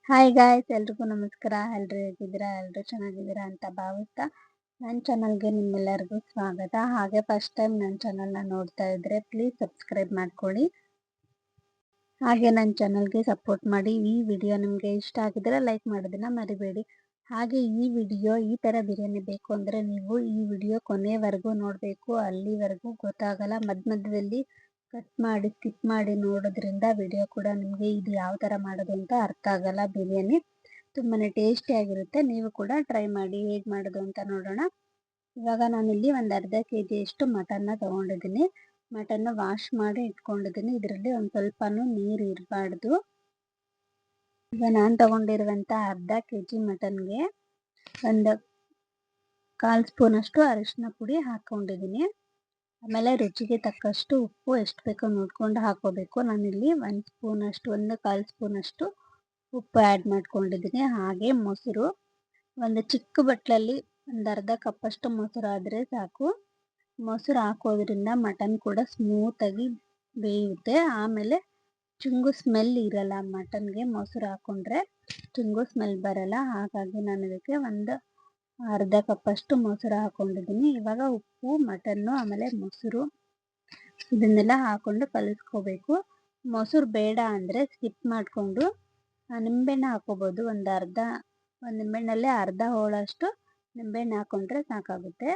Hi guys, ಎಲ್ರಿಗೂ ನಮಸ್ಕಾರ. ಎಲ್ರು ಹೇಗಿದ್ದೀರಾ? ಎಲ್ರು ಚೆನ್ನಾಗಿದ್ದೀರಾ ಅಂತ ಭಾವಿಸ್ತಾ ನನ್ನ ಚಾನಲ್ಗೆ ನಿಮ್ಮೆಲ್ಲರಿಗೂ ಸ್ವಾಗತ. ಹಾಗೆ ಫಸ್ಟ್ ಟೈಮ್ ನನ್ನ ಚಾನಲ್ನ ನೋಡ್ತಾ ಇದ್ರೆ ಪ್ಲೀಸ್ ಸಬ್ಸ್ಕ್ರೈಬ್ ಮಾಡ್ಕೊಳ್ಳಿ. ಹಾಗೆ ನನ್ನ ಚಾನಲ್ಗೆ ಸಪೋರ್ಟ್ ಮಾಡಿ. ಈ ವಿಡಿಯೋ ನಿಮಗೆ ಇಷ್ಟ ಆಗಿದ್ರೆ ಲೈಕ್ ಮಾಡೋದನ್ನ ಮರಿಬೇಡಿ. ಹಾಗೆ ಈ ವಿಡಿಯೋ ಈ ಥರ ಬಿರಿಯಾನಿ ಬೇಕು ಅಂದರೆ ನೀವು ಈ ವಿಡಿಯೋ ಕೊನೆವರೆಗೂ ನೋಡಬೇಕು. ಅಲ್ಲಿವರೆಗೂ ಗೊತ್ತಾಗಲ್ಲ. ಮಧ್ಯದಲ್ಲಿ ಕಟ್ ಮಾಡಿ ಸ್ಕಿಪ್ ಮಾಡಿ ನೋಡೋದ್ರಿಂದ ವಿಡಿಯೋ ಕೂಡ ನಿಮಗೆ ಇದು ಯಾವ ಥರ ಮಾಡೋದು ಅಂತ ಅರ್ಥ ಆಗಲ್ಲ. ಬಿರಿಯಾನಿ ತುಂಬಾ ಟೇಸ್ಟಿಯಾಗಿರುತ್ತೆ. ನೀವು ಕೂಡ ಟ್ರೈ ಮಾಡಿ. ಹೇಗೆ ಮಾಡೋದು ಅಂತ ನೋಡೋಣ. ಇವಾಗ ನಾನಿಲ್ಲಿ ಒಂದು ಅರ್ಧ kg ಅಷ್ಟು ಮಟನ್ನ ತೊಗೊಂಡಿದ್ದೀನಿ. ಮಟನ್ನ ವಾಶ್ ಮಾಡಿ ಇಟ್ಕೊಂಡಿದ್ದೀನಿ. ಇದರಲ್ಲಿ ಒಂದು ಸ್ವಲ್ಪನೂ ನೀರು ಇರಬಾರ್ದು. ಈಗ ನಾನು ತಗೊಂಡಿರುವಂಥ ಅರ್ಧ kg ಮಟನ್ಗೆ ಒಂದು 1/4 ಸ್ಪೂನ್ ಅಷ್ಟು ಅರಿಶಿನ ಪುಡಿ ಹಾಕ್ಕೊಂಡಿದ್ದೀನಿ. ಆಮೇಲೆ ರುಚಿಗೆ ತಕ್ಕಷ್ಟು ಉಪ್ಪು ಎಷ್ಟು ಬೇಕೋ ನೋಡ್ಕೊಂಡು ಹಾಕೋಬೇಕು. ನಾನಿಲ್ಲಿ 1 ಸ್ಪೂನ್ ಅಷ್ಟು 1/4 ಸ್ಪೂನ್ ಅಷ್ಟು ಉಪ್ಪು ಆ್ಯಡ್ ಮಾಡ್ಕೊಂಡಿದ್ದೀನಿ. ಹಾಗೆ ಮೊಸರು ಒಂದು ಚಿಕ್ಕ ಬಟ್ಲಲ್ಲಿ ಒಂದು ಅರ್ಧ ಕಪ್ಪಷ್ಟು ಮೊಸರು ಆದರೆ ಸಾಕು. ಮೊಸರು ಹಾಕೋದ್ರಿಂದ ಮಟನ್ ಕೂಡ ಸ್ಮೂತಾಗಿ ಬೇಯುತ್ತೆ. ಆಮೇಲೆ ಚುಂಗು ಸ್ಮೆಲ್ ಇರಲ್ಲ. ಮಟನ್ಗೆ ಮೊಸರು ಹಾಕೊಂಡ್ರೆ ಚುಂಗು ಸ್ಮೆಲ್ ಬರಲ್ಲ. ಹಾಗಾಗಿ ನಾನು ಇದಕ್ಕೆ ಒಂದು ಅರ್ಧ ಕಪ್ಪಷ್ಟು ಮೊಸರು ಹಾಕೊಂಡಿದ್ದೀನಿ. ಇವಾಗ ಉಪ್ಪು, ಮಟನ್ನು ಆಮೇಲೆ ಮೊಸರು ಇದನ್ನೆಲ್ಲ ಹಾಕೊಂಡು ಕಲಿಸ್ಕೋಬೇಕು. ಮೊಸರು ಬೇಡ ಅಂದರೆ ಸ್ಕಿಪ್ ಮಾಡಿಕೊಂಡು ನಿಂಬೆಹಣ್ಣು ಹಾಕೋಬೋದು. ಒಂದು ನಿಂಬೆಹಣ್ಣಲ್ಲೇ ಅರ್ಧ ಹೋಳಷ್ಟು ನಿಂಬೆಹಣ್ಣು ಹಾಕೊಂಡ್ರೆ ಸಾಕಾಗುತ್ತೆ.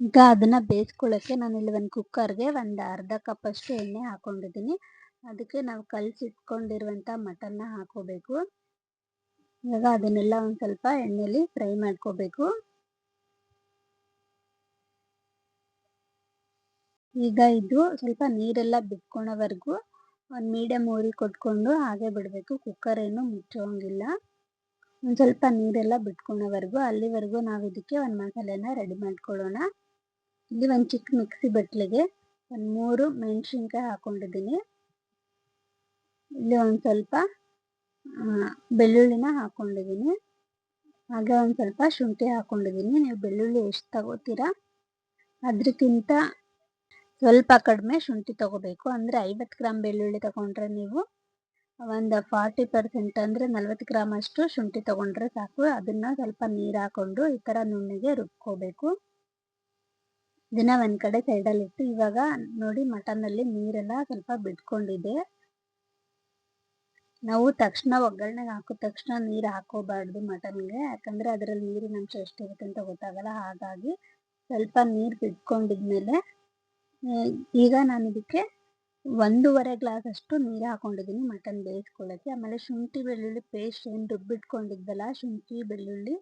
ಈಗ ಅದನ್ನು ಬೇಯಿಸ್ಕೊಳ್ಳೋಕ್ಕೆ ನಾನಿಲ್ಲಿ ಒಂದು ಕುಕ್ಕರ್ಗೆ ಒಂದು ಅರ್ಧ ಕಪ್ಪಷ್ಟು ಎಣ್ಣೆ ಹಾಕೊಂಡಿದ್ದೀನಿ. ಅದಕ್ಕೆ ನಾವು ಕಲಸಿಟ್ಕೊಂಡಿರುವಂಥ ಮಟನ್ನ ಹಾಕೋಬೇಕು. ಇವಾಗ ಅದನ್ನೆಲ್ಲ ಒಂದು ಸ್ವಲ್ಪ ಎಣ್ಣೆಯಲ್ಲಿ ಫ್ರೈ ಮಾಡ್ಕೋಬೇಕು. ಈಗ ಇದು ಸ್ವಲ್ಪ ನೀರೆಲ್ಲ ಬಿಟ್ಕೊಳೋವರೆಗೂ ಒಂದು ಮೀಡಿಯಮ್ ಉರಿ ಕೊಟ್ಕೊಂಡು ಹಾಗೆ ಬಿಡಬೇಕು. ಕುಕ್ಕರ್ ಏನು ಮುಚ್ಚೋಂಗಿಲ್ಲ. ಒಂದು ಸ್ವಲ್ಪ ನೀರೆಲ್ಲ ಬಿಟ್ಕೊಳೋವರೆಗೂ ಅಲ್ಲಿವರೆಗೂ ನಾವು ಇದಕ್ಕೆ ಒಂದು ಮಸಾಲೆನ ರೆಡಿ ಮಾಡ್ಕೊಳ್ಳೋಣ. ಇಲ್ಲಿ ಒಂದು ಚಿಕ್ಕ ಮಿಕ್ಸಿ ಬಟ್ಲಿಗೆ ಒಂದು 3 ಮೆಣಸಿನ್ಕಾಯಿ ಹಾಕೊಂಡಿದ್ದೀನಿ. ಇಲ್ಲಿ ಒಂದು ಸ್ವಲ್ಪ ಬೆಳ್ಳುಳ್ಳಿನ ಹಾಕೊಂಡಿದ್ದೀನಿ. ಹಾಗೆ ಒಂದು ಸ್ವಲ್ಪ ಶುಂಠಿ ಹಾಕೊಂಡಿದ್ದೀನಿ. ನೀವು ಬೆಳ್ಳುಳ್ಳಿ ಎಷ್ಟು ತಗೋತೀರಾ ಅದಕ್ಕಿಂತ ಸ್ವಲ್ಪ ಕಡಿಮೆ ಶುಂಠಿ ತಗೋಬೇಕು. ಅಂದರೆ 50 ಗ್ರಾಮ್ ಬೆಳ್ಳುಳ್ಳಿ ತಗೊಂಡ್ರೆ ನೀವು ಒಂದು 40% ಅಂದರೆ 40 ಗ್ರಾಮ್ ಅಷ್ಟು ಶುಂಠಿ ತಗೊಂಡ್ರೆ ಸಾಕು. ಅದನ್ನು ಸ್ವಲ್ಪ ನೀರು ಹಾಕೊಂಡು ಈ ಥರ ನುಣ್ಣಗೆ ರುಬ್ಕೋಬೇಕು. ಇದನ್ನ ಒಂದು ಕಡೆ ಸೈಡಲ್ಲಿ ಇಟ್ಟು ಇವಾಗ ನೋಡಿ ಮಟನ್ನಲ್ಲಿ ನೀರೆಲ್ಲ ಸ್ವಲ್ಪ ಬಿಟ್ಕೊಂಡಿದೆ. ನಾವು ತಕ್ಷಣ ಒಗ್ಗರಣೆಗೆ ಹಾಕಿದ ತಕ್ಷಣ ನೀರು ಹಾಕೋಬಾರ್ದು ಮಟನ್ಗೆ. ಯಾಕಂದರೆ ಅದರಲ್ಲಿ ನೀರಿನ ಅಂಶ ಎಷ್ಟಿರುತ್ತೆ ಅಂತ ಗೊತ್ತಾಗಲ್ಲ. ಹಾಗಾಗಿ ಸ್ವಲ್ಪ ನೀರು ಬಿಟ್ಕೊಂಡಿದ್ಮೇಲೆ ಈಗ ನಾನು ಇದಕ್ಕೆ 1.5 ಗ್ಲಾಸ್ ಅಷ್ಟು ನೀರು ಹಾಕೊಂಡಿದ್ದೀನಿ ಮಟನ್ ಬೇಯಿಸ್ಕೊಳ್ಳೋಕ್ಕೆ. ಆಮೇಲೆ ಶುಂಠಿ ಬೆಳ್ಳುಳ್ಳಿ ಪೇಸ್ಟ್ ಏನು ರುಬ್ಬಿಟ್ಕೊಂಡಿದ್ವಲ್ಲ, ಶುಂಠಿ ಬೆಳ್ಳುಳ್ಳಿ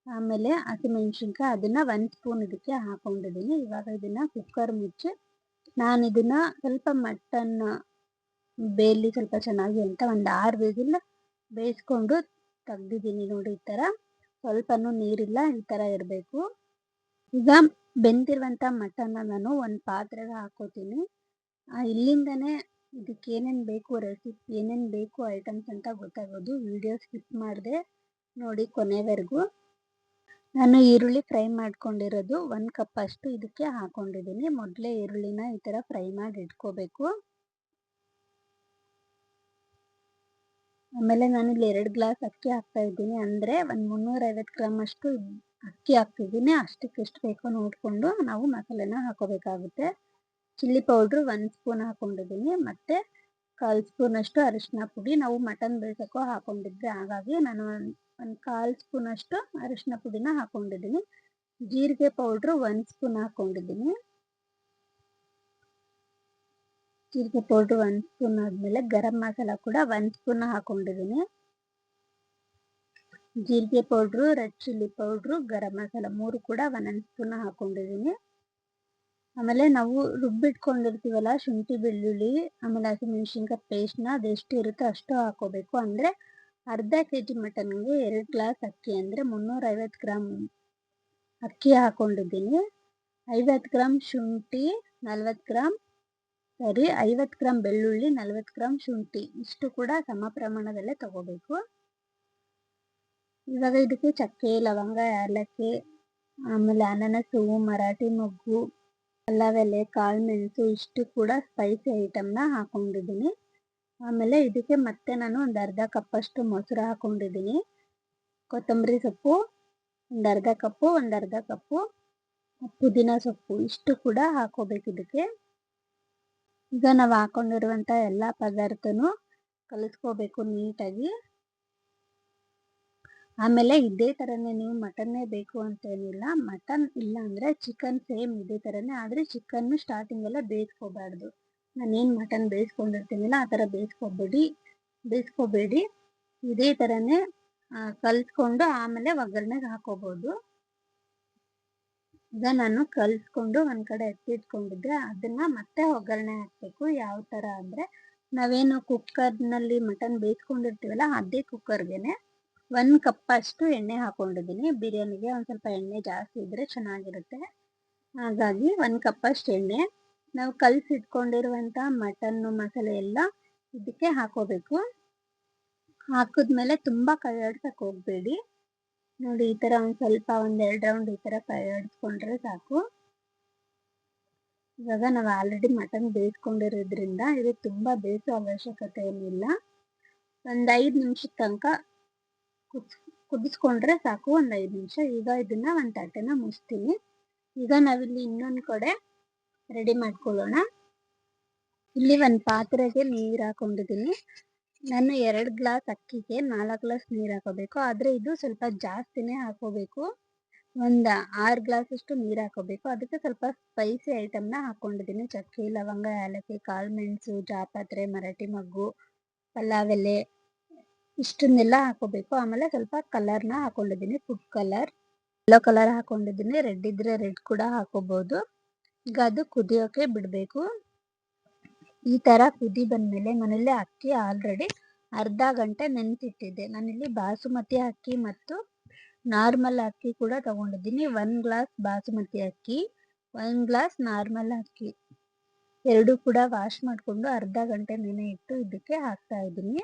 ಆಮೇಲೆ ಹಸಿಮೆಣ್ಸಿನ್ಕಾಯಿ ಅದನ್ನು 1 ಸ್ಪೂನ್ ಇದಕ್ಕೆ ಹಾಕೊಂಡಿದ್ದೀನಿ. ಇವಾಗ ಇದನ್ನು ಕುಕ್ಕರ್ ಮುಚ್ಚಿ ನಾನು ಇದನ್ನು ಸ್ವಲ್ಪ ಮಟನ್ ಬೇಯಲಿ ಸ್ವಲ್ಪ ಚೆನ್ನಾಗಿ ಅಂತ ಒಂದು 6 ವಿಸಿಲ್ ಬೇಯಿಸ್ಕೊಂಡು ತೆಗ್ದಿದ್ದೀನಿ. ನೋಡಿ ಈ ಥರ ಸ್ವಲ್ಪನೂ ನೀರಿಲ್ಲ, ಈ ಥರ ಇರಬೇಕು. ಈಗ ಬೆಂದಿರುವಂಥ ಮಟನ್ನ ನಾನು ಒಂದು ಪಾತ್ರೆಗೆ ಹಾಕೋತೀನಿ. ಇಲ್ಲಿಂದನೇ ಇದಕ್ಕೆ ಏನೇನು ಬೇಕು ರೆಸಿಪಿ ಏನೇನು ಬೇಕು ಐಟಮ್ಸ್ ಅಂತ ಗೊತ್ತಾಗೋದು. ವಿಡಿಯೋ ಸ್ಕಿಪ್ ಮಾಡಿದೆ ನೋಡಿ ಕೊನೆವರೆಗೂ. ನಾನು ಈರುಳ್ಳಿ ಫ್ರೈ ಮಾಡ್ಕೊಂಡಿರೋದು 1 ಕಪ್ ಅಷ್ಟು ಇದಕ್ಕೆ ಹಾಕೊಂಡಿದ್ದೀನಿ. ಮೊದಲೇ ಈರುಳ್ಳಿನ ಈ ಥರ ಫ್ರೈ ಮಾಡಿ ಇಟ್ಕೋಬೇಕು. ಆಮೇಲೆ ನಾನಿಲ್ಲಿ 2 ಗ್ಲಾಸ್ ಅಕ್ಕಿ ಹಾಕ್ತಾ ಇದ್ದೀನಿ. ಅಂದರೆ ಒಂದು 350 ಗ್ರಾಮ್ ಅಷ್ಟು ಅಕ್ಕಿ ಹಾಕ್ತಿದ್ದೀನಿ. ಅಷ್ಟಕ್ಕೆ ಎಷ್ಟು ಬೇಕೋ ನೋಡಿಕೊಂಡು ನಾವು ಮಸಾಲೆನ ಹಾಕೋಬೇಕಾಗುತ್ತೆ. ಚಿಲ್ಲಿ ಪೌಡ್ರು 1 ಸ್ಪೂನ್ ಹಾಕೊಂಡಿದ್ದೀನಿ. ಮತ್ತು 1/4 ಸ್ಪೂನ್ ಅಷ್ಟು ಅರಿಶಿನ ಪುಡಿ. ನಾವು ಮಟನ್ ಬೇಯಿಸೋಕ್ಕೂ ಹಾಕೊಂಡಿದ್ದೆ, ಹಾಗಾಗಿ ನಾನು ಒಂದು 1/4 ಸ್ಪೂನ್ ಅಷ್ಟು ಅರಿಶಿನ ಪುಡಿನ ಹಾಕೊಂಡಿದ್ದೀನಿ. ಜೀರಿಗೆ ಪೌಡ್ರು 1 ಸ್ಪೂನ್ ಹಾಕೊಂಡಿದ್ದೀನಿ. ಜೀರಿಗೆ ಪೌಡ್ರು 1 ಸ್ಪೂನ್ ಆದಮೇಲೆ ಗರಂ ಮಸಾಲ ಕೂಡ 1 ಸ್ಪೂನ್ ಹಾಕೊಂಡಿದ್ದೀನಿ. ಜೀರಿಗೆ powder, red chilli powder, garam masala 3 ಕೂಡ 1 ಸ್ಪೂನ್ ಹಾಕೊಂಡಿದ್ದೀನಿ. ಆಮೇಲೆ ನಾವು ರುಬ್ಬಿಟ್ಕೊಂಡಿರ್ತೀವಲ್ಲ ಶುಂಠಿ ಬೆಳ್ಳುಳ್ಳಿ ಆಮೇಲೆ ಹಸಿಮೆಣ್ಸಿನ್ಕಾಯಿ ಪೇಸ್ಟ್ನ ಅದೆಷ್ಟು ಇರುತ್ತೋ ಅಷ್ಟು ಹಾಕೋಬೇಕು. ಅಂದರೆ ಅರ್ಧ kg ಮಟನ್ಗೆ 2 ಗ್ಲಾಸ್ ಅಕ್ಕಿ ಅಂದರೆ 350 ಗ್ರಾಮ್ ಅಕ್ಕಿ ಹಾಕೊಂಡಿದ್ದೀನಿ. 50 ಗ್ರಾಮ್ ಶುಂಠಿ, 50 ಗ್ರಾಮ್ ಬೆಳ್ಳುಳ್ಳಿ, 40 ಗ್ರಾಮ್ ಶುಂಠಿ ಇಷ್ಟು ಕೂಡ ಸಮ ಪ್ರಮಾಣದಲ್ಲೇ ತಗೋಬೇಕು. ಇವಾಗ ಇದಕ್ಕೆ ಚಕ್ಕೆ, ಲವಂಗ, ಏಲಕ್ಕಿ, ಆಮೇಲೆ ಅನಾನಸು, ಮರಾಠಿ ಮೊಗ್ಗು, ಪಲಾವ್ ಎಲೆ, ಕಾಳು ಮೆಣಸು ಇಷ್ಟು ಕೂಡ ಸ್ಪೈಸಿ ಐಟಮ್ನ ಹಾಕೊಂಡಿದ್ದೀನಿ. ಆಮೇಲೆ ಇದಕ್ಕೆ ಮತ್ತೆ ನಾನು ಒಂದು ಅರ್ಧ ಕಪ್ಪಷ್ಟು ಮೊಸರು ಹಾಕೊಂಡಿದ್ದೀನಿ. ಕೊತ್ತಂಬರಿ ಸೊಪ್ಪು ಒಂದು ಅರ್ಧ ಕಪ್ಪು ಪುದೀನ ಸೊಪ್ಪು ಇಷ್ಟು ಕೂಡ ಹಾಕೋಬೇಕು ಇದಕ್ಕೆ. ಈಗ ನಾವು ಹಾಕೊಂಡಿರುವಂತ ಎಲ್ಲ ಪದಾರ್ಥನೂ ಕಲಿಸ್ಕೋಬೇಕು ನೀಟಾಗಿ. ಆಮೇಲೆ ಇದೇ ಥರನೇ ನೀವು ಮಟನ್ನೇ ಬೇಕು ಅಂತ ಏನಿಲ್ಲ, ಮಟನ್ ಇಲ್ಲ ಅಂದರೆ ಚಿಕನ್ ಸೇಮ್ ಇದೇ ಥರನೇ. ಆದರೆ ಚಿಕನ್ನು ಸ್ಟಾರ್ಟಿಂಗೆಲ್ಲ ಬೇಯಿಸ್ಕೋಬಾರ್ದು. ನಾನೇನು ಮಟನ್ ಬೇಯಿಸ್ಕೊಂಡಿರ್ತೀನಿಲ್ಲ ಆ ಥರ ಬೇಯಿಸ್ಕೋಬೇಡಿ. ಇದೇ ಥರನೇ ಕಲಿಸ್ಕೊಂಡು ಆಮೇಲೆ ಒಗ್ಗರಣೆಗೆ ಹಾಕೋಬೋದು. ಈಗ ನಾನು ಕಲಿಸ್ಕೊಂಡು ಒಂದು ಕಡೆ ಎತ್ತಿಟ್ಕೊಂಡಿದ್ದೆ, ಅದನ್ನು ಮತ್ತೆ ಒಗ್ಗರಣೆ ಹಾಕಬೇಕು. ಯಾವ ಥರ ಅಂದರೆ ನಾವೇನು ಕುಕ್ಕರ್ನಲ್ಲಿ ಮಟನ್ ಬೇಯಿಸ್ಕೊಂಡಿರ್ತೀವಲ್ಲ ಅದೇ ಕುಕ್ಕರ್ಗೆ 1 ಕಪ್ ಅಷ್ಟು ಎಣ್ಣೆ ಹಾಕೊಂಡಿದ್ದೀನಿ. ಬಿರಿಯಾನಿಗೆ ಒಂದು ಸ್ವಲ್ಪ ಎಣ್ಣೆ ಜಾಸ್ತಿ ಇದ್ದರೆ ಚೆನ್ನಾಗಿರುತ್ತೆ. ಹಾಗಾಗಿ 1 ಕಪ್ ಅಷ್ಟು ಎಣ್ಣೆ ನಾವು ಕಲಿಸಿಟ್ಕೊಂಡಿರುವಂಥ ಮಟನ್ನು ಮಸಾಲೆ ಎಲ್ಲ ಇದಕ್ಕೆ ಹಾಕೋಬೇಕು. ಹಾಕಿದ್ಮೇಲೆ ತುಂಬ ಕೈ ಆಡ್ಸಕ್ಕೆ ಹೋಗಬೇಡಿ. ನೋಡಿ ಈ ಥರ ಒಂದು ಸ್ವಲ್ಪ 1-2 ರೌಂಡ್ ಈ ಥರ ಕೈ ಆಡಿಸ್ಕೊಂಡ್ರೆ ಸಾಕು. ಇವಾಗ ನಾವು ಆಲ್ರೆಡಿ ಮಟನ್ ಬೇಯಿಸ್ಕೊಂಡಿರೋದ್ರಿಂದ ಇದು ತುಂಬ ಬೇಯಿಸೋ ಅವಶ್ಯಕತೆ ಏನಿಲ್ಲ. ಒಂದು 5 ನಿಮಿಷದ ತನಕ ಕುದಿಸ್ಕೊಂಡ್ರೆ ಸಾಕು, ಒಂದು 5 ನಿಮಿಷ. ಈಗ ಇದನ್ನ ಒಂದು ತಟ್ಟೆನ ಮುಚ್ತೀನಿ. ಈಗ ನಾವಿಲ್ಲಿ ಇನ್ನೊಂದು ಕಡೆ ರೆಡಿ ಮಾಡ್ಕೊಳ್ಳೋಣ. ಇಲ್ಲಿ ಒಂದು ಪಾತ್ರೆಗೆ ನೀರು ಹಾಕೊಂಡಿದ್ದೀನಿ. ನಾನು 2 ಗ್ಲಾಸ್ ಅಕ್ಕಿಗೆ 4 ಗ್ಲಾಸ್ ನೀರು ಹಾಕೋಬೇಕು. ಆದರೆ ಇದು ಸ್ವಲ್ಪ ಜಾಸ್ತಿನೇ ಹಾಕೋಬೇಕು. ಒಂದು 6 ಗ್ಲಾಸ್ ಅಷ್ಟು ನೀರು ಹಾಕೋಬೇಕು. ಅದಕ್ಕೆ ಸ್ವಲ್ಪ ಸ್ಪೈಸಿ ಐಟಮ್ನ ಹಾಕೊಂಡಿದ್ದೀನಿ. ಚಕ್ಕೆ, ಲವಂಗ, ಏಲಕ್ಕಿ, ಕಾಳು ಮೆಣಸು, ಜಾಪತ್ರೆ, ಮರಾಠಿ ಮೊಗ್ಗು, ಪಲಾವ್ ಎಲೆ ಇಷ್ಟನ್ನೆಲ್ಲ ಹಾಕೋಬೇಕು. ಆಮೇಲೆ ಸ್ವಲ್ಪ ಕಲರ್ನ ಹಾಕೊಂಡಿದ್ದೀನಿ, ಫುಡ್ ಕಲರ್, ಯೆಲ್ಲೋ ಕಲರ್ ಹಾಕೊಂಡಿದ್ದೀನಿ. ರೆಡ್ ಇದ್ರೆ ರೆಡ್ ಕೂಡ ಹಾಕೋಬಹುದು. ಈಗ ಅದು ಕುದಿಯೋಕೆ ಬಿಡಬೇಕು. ಈ ಥರ ಕುದಿ ಬಂದಮೇಲೆ ನಾನಿಲ್ಲಿ ಅಕ್ಕಿ ಆಲ್ರೆಡಿ ಅರ್ಧ ಗಂಟೆ ನೆನೆಸಿಟ್ಟಿದ್ದೆ. ನಾನಿಲ್ಲಿ ಬಾಸುಮತಿ ಅಕ್ಕಿ ಮತ್ತು ನಾರ್ಮಲ್ ಅಕ್ಕಿ ಕೂಡ ತಗೊಂಡಿದ್ದೀನಿ. 1 ಗ್ಲಾಸ್ ಬಾಸುಮತಿ ಅಕ್ಕಿ, 1 ಗ್ಲಾಸ್ ನಾರ್ಮಲ್ ಅಕ್ಕಿ ಎರಡು ಕೂಡ ವಾಶ್ ಮಾಡಿಕೊಂಡು ಅರ್ಧ ಗಂಟೆ ನೆನೆ ಇಟ್ಟು ಇದಕ್ಕೆ ಹಾಕ್ತಾ ಇದ್ದೀನಿ.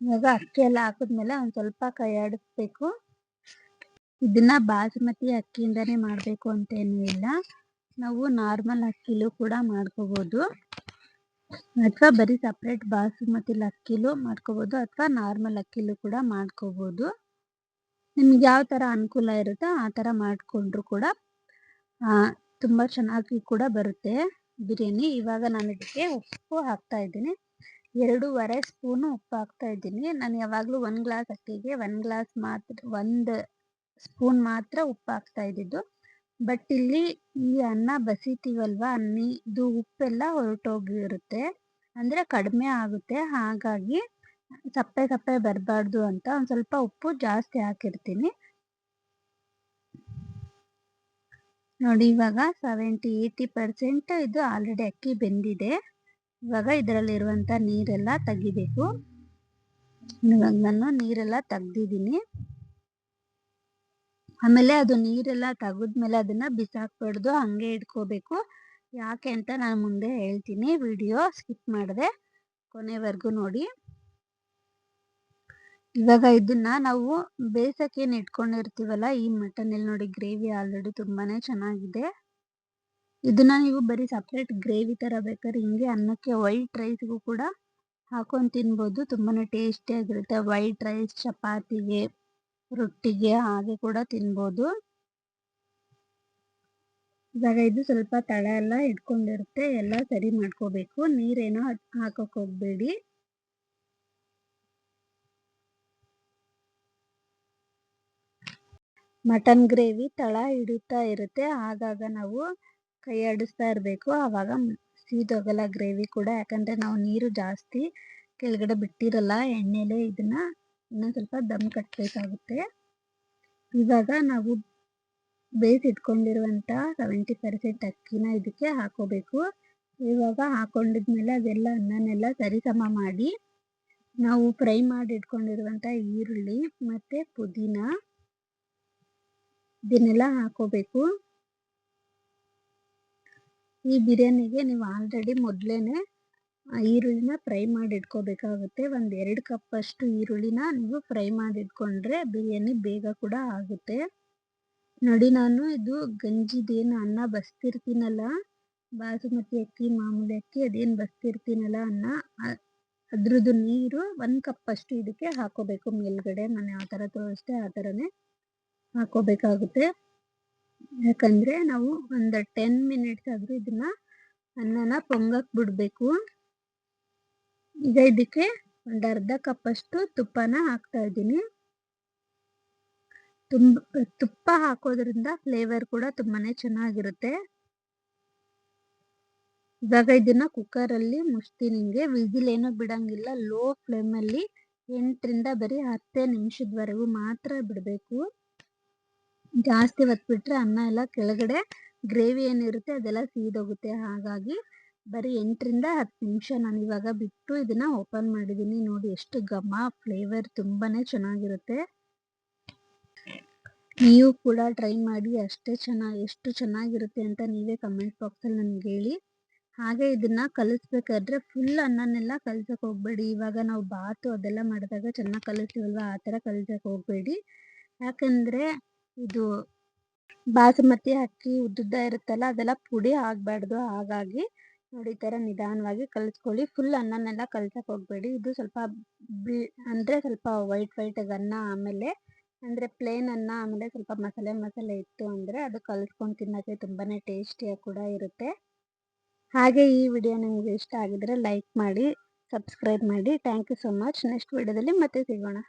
ಇವಾಗ ಅಕ್ಕಿ ಎಲ್ಲ ಹಾಕಿದ್ಮೇಲೆ ಒಂದು ಸ್ವಲ್ಪ ಕೈ ಆಡಿಸ್ಬೇಕು. ಇದನ್ನ ಬಾಸುಮತಿ ಅಕ್ಕಿಯಿಂದನೇ ಮಾಡಬೇಕು ಅಂತೇನೂ ಇಲ್ಲ. ನಾವು ನಾರ್ಮಲ್ ಅಕ್ಕಿಲೂ ಕೂಡ ಮಾಡ್ಕೋಬೋದು, ಅಥವಾ ಬರೀ ಸಪ್ರೇಟ್ ಬಾಸುಮತಿ ಅಕ್ಕಿಲೂ ಮಾಡ್ಕೋಬೋದು, ಅಥವಾ ನಾರ್ಮಲ್ ಅಕ್ಕಿಲೂ ಕೂಡ ಮಾಡ್ಕೋಬೋದು. ನಿಮ್ಗೆ ಯಾವ ಥರ ಅನುಕೂಲ ಇರುತ್ತೋ ಆ ಥರ ಮಾಡಿಕೊಂಡ್ರು ಕೂಡ ತುಂಬ ಚೆನ್ನಾಗಿ ಕೂಡ ಬರುತ್ತೆ ಬಿರಿಯಾನಿ. ಇವಾಗ ನಾನು ಇದಕ್ಕೆ ಉಪ್ಪು ಹಾಕ್ತಾ ಇದ್ದೀನಿ. 2.5 ಸ್ಪೂನು ಉಪ್ಪು ಹಾಕ್ತಾ ಇದ್ದೀನಿ. ನಾನು ಯಾವಾಗಲೂ 1 ಗ್ಲಾಸ್ ಅಕ್ಕಿಗೆ 1 ಸ್ಪೂನ್ ಮಾತ್ರ ಉಪ್ಪು ಹಾಕ್ತಾ ಇದ್ದಿದ್ದು. ಬಟ್ ಇಲ್ಲಿ ಈ ಅನ್ನ ಬಸಿತೀವಲ್ವಾ, ಇದು ಉಪ್ಪೆಲ್ಲ ಹೊರಟೋಗಿರುತ್ತೆ, ಅಂದರೆ ಕಡಿಮೆ ಆಗುತ್ತೆ. ಹಾಗಾಗಿ ಸಪ್ಪೆ ಬರಬಾರ್ದು ಅಂತ ಒಂದು ಸ್ವಲ್ಪ ಉಪ್ಪು ಜಾಸ್ತಿ ಹಾಕಿರ್ತೀನಿ. ನೋಡಿ ಇವಾಗ 70-80% ಇದು ಆಲ್ರೆಡಿ ಅಕ್ಕಿ ಬೆಂದಿದೆ. ಇವಾಗ ಇದರಲ್ಲಿರುವಂಥ ನೀರೆಲ್ಲ ತೆಗಿಬೇಕು. ಇವಾಗ ನಾನು ನೀರೆಲ್ಲ ತೆಗ್ದಿದ್ದೀನಿ. ಆಮೇಲೆ ಅದು ನೀರೆಲ್ಲ ತೆಗೆದ್ಮೇಲೆ ಅದನ್ನು ಬಿಸಾಕ್ಬಾರ್ದು, ಹಂಗೆ ಇಟ್ಕೋಬೇಕು. ಯಾಕೆ ಅಂತ ನಾನು ಮುಂದೆ ಹೇಳ್ತೀನಿ. ವಿಡಿಯೋ ಸ್ಕಿಪ್ ಮಾಡದೆ ಕೊನೆವರೆಗೂ ನೋಡಿ. ಇವಾಗ ಇದನ್ನ ನಾವು ಬೇಯಿಸೋಕ್ಕೇನು ಇಟ್ಕೊಂಡಿರ್ತೀವಲ್ಲ, ಈ ಮಟನಲ್ಲಿ ನೋಡಿ ಗ್ರೇವಿ ಆಲ್ರೆಡಿ ತುಂಬಾ ಚೆನ್ನಾಗಿದೆ. ಇದನ್ನ ನೀವು ಬರೀ ಸಪ್ರೇಟ್ ಗ್ರೇವಿ ಥರ ಬೇಕಾದ್ರೆ ಹಿಂಗೆ ಅನ್ನಕ್ಕೆ ವೈಟ್ ರೈಸ್ಗೂ ಕೂಡ ಹಾಕೊಂಡು ತಿನ್ಬೋದು. ತುಂಬಾ ಟೇಸ್ಟಿಯಾಗಿರುತ್ತೆ. ವೈಟ್ ರೈಸ್, ಚಪಾತಿಗೆ, ರೊಟ್ಟಿಗೆ ಹಾಗೆ ಕೂಡ ತಿನ್ಬೋದು. ಇವಾಗ ಇದು ಸ್ವಲ್ಪ ತಳ ಎಲ್ಲ ಇಟ್ಕೊಂಡಿರುತ್ತೆ, ಎಲ್ಲ ಸರಿ ಮಾಡ್ಕೋಬೇಕು. ನೀರೇನೋ ಹಾಕೋಕೆ ಹೋಗಬೇಡಿ. ಮಟನ್ ಗ್ರೇವಿ ತಳ ಹಿಡಿತಾ ಇರುತ್ತೆ, ಆಗಾಗ ನಾವು ಕೈ ಆಡಿಸ್ತಾ ಇರಬೇಕು. ಆವಾಗ ಸೀದೋಗಲ್ಲ ಗ್ರೇವಿ ಕೂಡ, ಯಾಕಂದರೆ ನಾವು ನೀರು ಜಾಸ್ತಿ ಕೆಳಗಡೆ ಬಿಟ್ಟಿರಲ್ಲ ಎಣ್ಣೆಲೆ. ಇದನ್ನು ಇನ್ನೊಂದು ಸ್ವಲ್ಪ ದಮ್ ಕಟ್ಟಬೇಕಾಗುತ್ತೆ. ಇವಾಗ ನಾವು ಬೇಯಿಸಿಟ್ಕೊಂಡಿರುವಂಥ 70% ಅಕ್ಕಿನ ಇದಕ್ಕೆ ಹಾಕೋಬೇಕು. ಇವಾಗ ಹಾಕೊಂಡಿದ್ಮೇಲೆ ಅದೆಲ್ಲ ಅನ್ನನೆಲ್ಲ ಸರಿಸಮ ಮಾಡಿ ನಾವು ಫ್ರೈ ಮಾಡಿ ಇಟ್ಕೊಂಡಿರುವಂಥ ಈರುಳ್ಳಿ ಮತ್ತು ಪುದೀನ ಇದನ್ನೆಲ್ಲ ಹಾಕೋಬೇಕು. ಈ ಬಿರಿಯಾನಿಗೆ ನೀವು ಆಲ್ರೆಡಿ ಮೊದಲೇನೆ ಈರುಳ್ಳಿನ ಫ್ರೈ ಮಾಡಿ ಇಟ್ಕೋಬೇಕಾಗುತ್ತೆ. 1-2 ಕಪ್ ಅಷ್ಟು ಈರುಳ್ಳಿನ ನೀವು ಫ್ರೈ ಮಾಡಿ ಇಟ್ಕೊಂಡ್ರೆ ಬಿರಿಯಾನಿ ಬೇಗ ಕೂಡ ಆಗುತ್ತೆ. ನೋಡಿ, ನಾನು ಇದು ಗಂಜಿದೇನು ಅನ್ನ ಬಸ್ತಿರ್ತೀನಲ್ಲ ಬಾಸುಮತಿ ಅಕ್ಕಿ, ಮಾಮೂಲಿ ಅಕ್ಕಿ ಅದೇನು ಬಸ್ತಿರ್ತೀನಲ್ಲ ಅನ್ನ, ಅದ್ರದ್ದು ನೀರು 1 ಕಪ್ ಅಷ್ಟು ಇದಕ್ಕೆ ಹಾಕೋಬೇಕು ಮೇಲ್ಗಡೆ. ನಾನು ಯಾವ ಥರ ತೋರಿಸ್ದೆ ಆ ಥರನೇ ಹಾಕೋಬೇಕಾಗುತ್ತೆ. ಯಾಕಂದರೆ ನಾವು ಒಂದು 10 ಮಿನಿಟ್ಸ್ ಆದರೂ ಇದನ್ನ ಅನ್ನನ ಪೊಂಗಕ್ಕೆ ಬಿಡಬೇಕು. ಈಗ ಇದಕ್ಕೆ ಒಂದು ಅರ್ಧ ಕಪ್ ಅಷ್ಟು ತುಪ್ಪನ ಹಾಕ್ತಾ ಇದ್ದೀನಿ. ತುಪ್ಪ ಹಾಕೋದ್ರಿಂದ ಫ್ಲೇವರ್ ಕೂಡ ತುಂಬಾನೇ ಚೆನ್ನಾಗಿರುತ್ತೆ. ಇವಾಗ ಇದನ್ನ ಕುಕ್ಕರಲ್ಲಿ ಮುಚ್ತೀನಿ. ಹಿಂಗೆ ವಿಸಿಲ್ ಏನೂ ಬಿಡಂಗಿಲ್ಲ, ಲೋ ಫ್ಲೇಮಲ್ಲಿ 8ರಿಂದ ಬರೀ 10 ನಿಮಿಷದವರೆಗೂ ಮಾತ್ರ ಬಿಡಬೇಕು. ಜಾಸ್ತಿ ಹೊತ್ಬಿಟ್ರೆ ಅನ್ನ ಎಲ್ಲ ಕೆಳಗಡೆ ಗ್ರೇವಿ ಏನಿರುತ್ತೆ ಅದೆಲ್ಲ ಸೀದೋಗುತ್ತೆ. ಹಾಗಾಗಿ ಬರೀ 8ರಿಂದ 10 ನಿಮಿಷ ನಾನು ಇವಾಗ ಬಿಟ್ಟು ಇದನ್ನ ಓಪನ್ ಮಾಡಿದ್ದೀನಿ. ನೋಡಿ ಎಷ್ಟು ಘಮ, ಫ್ಲೇವರ್ ತುಂಬಾನೇ ಚೆನ್ನಾಗಿರುತ್ತೆ. ನೀವು ಕೂಡ ಟ್ರೈ ಮಾಡಿ, ಎಷ್ಟು ಚೆನ್ನಾಗಿರುತ್ತೆ ಅಂತ ನೀವೇ ಕಮೆಂಟ್ ಬಾಕ್ಸಲ್ಲಿ ನನಗೆ ಹೇಳಿ. ಹಾಗೆ ಇದನ್ನ ಕಲಿಸ್ಬೇಕಾದ್ರೆ ಫುಲ್ ಅನ್ನನೆಲ್ಲ ಕಲ್ಸಕ್ಕೆ ಹೋಗ್ಬೇಡಿ. ಇವಾಗ ನಾವು ಬಾತು ಅದೆಲ್ಲ ಮಾಡಿದಾಗ ಚೆನ್ನಾಗಿ ಕಲಿಸ್ತೀವಲ್ವ, ಆ ಥರ ಕಲ್ಸಕ್ಕೆ ಹೋಗ್ಬೇಡಿ. ಯಾಕಂದರೆ ಇದು ಬಾಸುಮತಿ ಅಕ್ಕಿ ಉದ್ದುದ್ದ ಇರುತ್ತಲ್ಲ, ಅದೆಲ್ಲ ಪುಡಿ ಆಗಬಾರ್ದು. ಹಾಗಾಗಿ ನೋಡಿ ಈ ಥರ ನಿಧಾನವಾಗಿ ಕಲಿಸ್ಕೊಳ್ಳಿ. ಫುಲ್ ಅನ್ನನೆಲ್ಲ ಕಲ್ಸಕ್ಕೆ ಹೋಗ್ಬೇಡಿ. ಇದು ಸ್ವಲ್ಪ ಅಂದರೆ ಸ್ವಲ್ಪ ವೈಟ್ ಅನ್ನ, ಆಮೇಲೆ ಅಂದರೆ ಪ್ಲೇನ್ ಅನ್ನ, ಆಮೇಲೆ ಸ್ವಲ್ಪ ಮಸಾಲೆ ಇತ್ತು ಅಂದರೆ ಅದು ಕಲಿಸ್ಕೊಂಡು ತಿನ್ನೋಕ್ಕೆ ತುಂಬಾ ಟೇಸ್ಟಿಯಾಗಿ ಕೂಡ ಇರುತ್ತೆ. ಹಾಗೆ ಈ ವಿಡಿಯೋ ನಿಮಗೆ ಇಷ್ಟ ಆಗಿದ್ರೆ ಲೈಕ್ ಮಾಡಿ, ಸಬ್ಸ್ಕ್ರೈಬ್ ಮಾಡಿ. Thank you so much. Next ವಿಡಿಯೋದಲ್ಲಿ ಮತ್ತೆ ಸಿಗೋಣ.